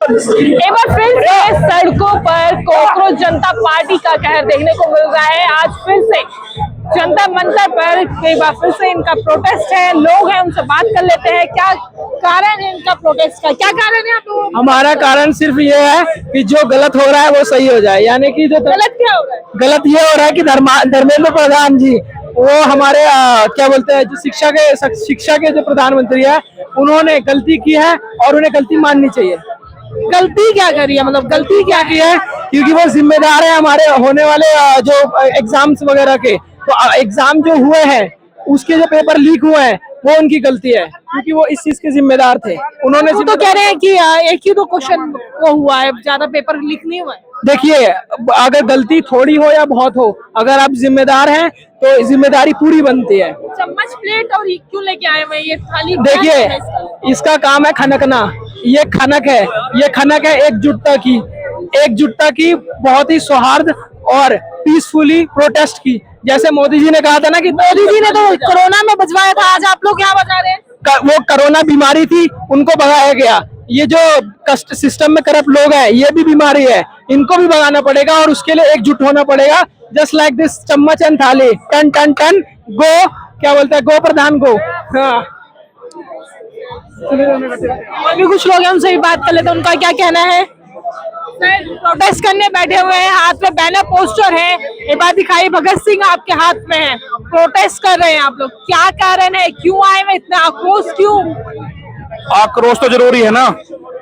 एक बार फिर से सड़कों पर कॉकरोच जनता पार्टी का कहर देखने को मिल रहा है। आज फिर से जनता मंतर पर एक बार फिर से इनका प्रोटेस्ट है। लोग हैं, उनसे बात कर लेते हैं। क्या कारण है इनका प्रोटेस्ट का? क्या कारण है आप लोगों का? हमारा कारण सिर्फ ये है कि जो गलत हो रहा है वो सही हो जाए। यानी कि जो गलत क्या हो रहा है? गलत ये हो रहा है कि धर्मेंद्र प्रधान जी वो हमारे क्या बोलते हैं, जो शिक्षा के जो प्रधानमंत्री है, उन्होंने गलती की है और उन्हें गलती माननी चाहिए। गलती क्या करी है? मतलब गलती क्या की है क्योंकि वो जिम्मेदार है हमारे होने वाले जो एग्जाम्स वगैरह के। तो एग्जाम जो हुए हैं उसके जो पेपर लीक हुए हैं वो उनकी गलती है, क्योंकि वो इस चीज के जिम्मेदार थे। उन्होंने तो कह रहे हैं कि एक ही तो क्वेश्चन वो हुआ है, ज्यादा पेपर लीक नहीं हुआ है। देखिए, अगर गलती थोड़ी हो या बहुत हो, अगर आप जिम्मेदार हैं तो जिम्मेदारी पूरी बनती है। चम्मच प्लेट और क्यों लेके आए हुए ये थाली? देखिए, इसका काम है खनकना। ये खनक है एकजुटता की बहुत ही सौहार्द और पीसफुली प्रोटेस्ट की। जैसे मोदी जी ने कहा था ना कि मोदी जी ने तो कोरोना में बचवाया था, आज आप लोग क्या बचा रहे हैं? वो कोरोना बीमारी थी, उनको भगाया गया। ये जो कस्ट सिस्टम में करप्ट लोग हैं, ये भी बीमारी है, इनको भी भगाना पड़ेगा और उसके लिए एकजुट होना पड़ेगा। जस्ट लाइक दिस चम्मच एंड थाली, टन टन टन गो, क्या बोलते हैं, गो प्रधान गो। हाँ, और भी कुछ लोग हैं, उनसे भी बात कर लेते हैं, उनका क्या कहना है। प्रोटेस्ट करने बैठे हुए हैं, हाथ में बैनर पोस्टर है। ये बात दिखाई, भगत सिंह आपके हाथ में है, प्रोटेस्ट कर रहे हैं आप लोग। क्या कारण है, क्यों आए हुए, इतना आक्रोश क्यों? आक्रोश तो जरूरी है ना,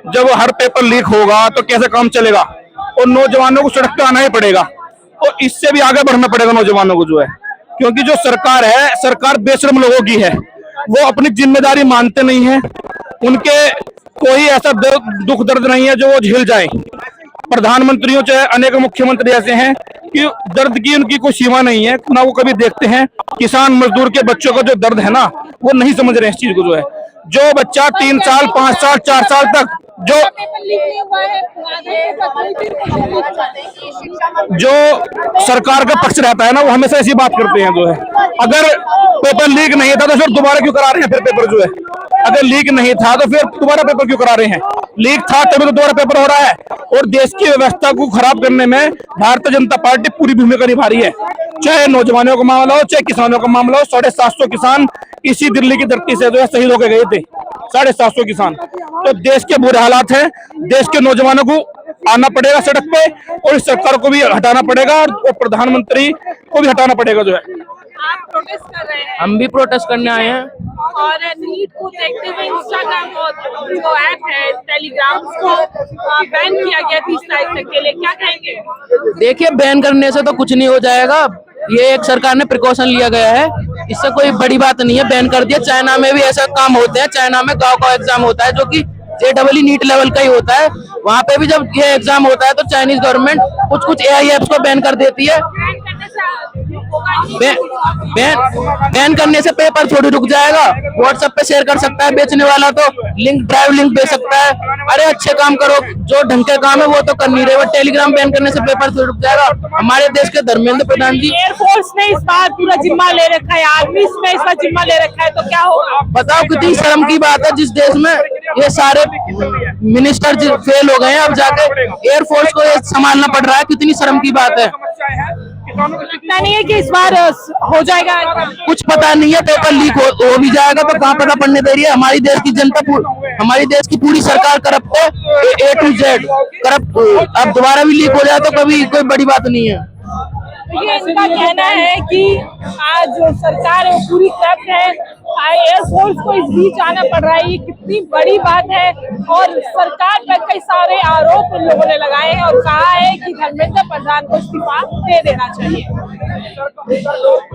जब हर पेपर लीक होगा तो कैसे काम चलेगा। और नौजवानों को सड़क पे आना ही पड़ेगा और इससे भी आगे बढ़ना पड़ेगा नौजवानों को, जो है, क्योंकि जो सरकार है, सरकार बेशर्म लोगों की है। वो अपनी जिम्मेदारी मानते नहीं है, उनके कोई ऐसा दुख दर्द नहीं है जो वो झेल जाए। प्रधानमंत्रियों चाहे अनेक मुख्यमंत्री ऐसे हैं कि दर्द की उनकी कोई सीमा नहीं है, ना वो कभी देखते हैं किसान मजदूर के बच्चों का जो दर्द है ना, वो नहीं समझ रहे हैं इस चीज को। जो है, जो बच्चा 3 साल 5 साल 4 साल तक जो सरकार का पक्ष रहता है ना, वो हमेशा ऐसी बात करते हैं। जो है, अगर पेपर लीक नहीं था तो फिर दोबारा क्यों करा रहे हैं? फिर पेपर जो है, अगर लीक नहीं था तो फिर दोबारा पेपर क्यों करा रहे हैं? लीक था तभी तो दोबारा पेपर हो रहा है। और देश की व्यवस्था को खराब करने में भारतीय जनता पार्टी पूरी भूमिका निभा रही है। चाहे नौजवानों का मामला हो, चाहे किसानों का मामला हो। 750 किसान इसी दिल्ली की धरती से जो है शहीद होकर गए थे, 750 किसान। तो देश के बुरे हालात हैं, देश के नौजवानों को आना पड़ेगा सड़क पे और इस सरकार को भी हटाना पड़ेगा और प्रधानमंत्री को भी हटाना पड़ेगा। जो है, आप प्रोटेस्ट कर रहे हैं? हम भी प्रोटेस्ट करने आए हैं। और नीट को देखते हुए इंस्टाग्राम और जो ऐप है टेलीग्राम को बैन किया गया 30 तारीख तक के लिए, क्या कहेंगे? देखिए, बैन करने से तो कुछ नहीं हो जाएगा। ये एक सरकार ने प्रिकॉशन लिया गया है, इससे कोई बड़ी बात नहीं है। बैन कर दिया। चाइना में भी ऐसा काम होते हैं। चाइना में गाँव का एग्जाम होता है जो कि JEE नीट लेवल का ही होता है। वहाँ पे भी जब ये एग्जाम होता है तो चाइनीज गवर्नमेंट कुछ AI ऐप्स को बैन कर देती है। बैन करने से पेपर थोड़ी रुक जाएगा। व्हाट्सएप पे शेयर कर सकता है बेचने वाला, तो ड्राइव लिंक दे सकता है। अरे अच्छे काम करो, जो ढंग के काम है वो तो कर नहीं रहे। वो टेलीग्राम बैन करने से पेपर थोड़ी रुक जाएगा। हमारे देश के धर्मेंद्र प्रधान जी, एयरफोर्स ने इस बार पूरा जिम्मा ले रखा है, आर्मी ने इस बार जिम्मा ले रखा है, तो क्या होगा? बताओ कितनी शर्म की बात है, जिस देश में ये सारे मिनिस्टर फेल हो गए हैं, अब जाके एयरफोर्स को ये संभालना पड़ रहा है। कितनी शर्म की बात है। लगता नहीं है कि इस बार हो जाएगा? कुछ पता नहीं है, पेपर लीक हो भी जाएगा तो कहाँ पता पड़ने दे रही है। हमारी देश की जनता, हमारी देश की पूरी सरकार करप्ट है, A to Z करप्ट। अब दोबारा भी लीक हो जाए तो कभी कोई बड़ी बात नहीं है। ये इनका कहना है कि आज जो सरकार है वो पूरी करप्ट है। एयरफोर्स को इस बीच आना पड़ रहा है, ये कितनी बड़ी बात है। और सरकार पर कई सारे आरोप इन लोगों ने लगाए हैं और कहा है कि धर्मेंद्र प्रधान को इस्तीफा दे देना चाहिए।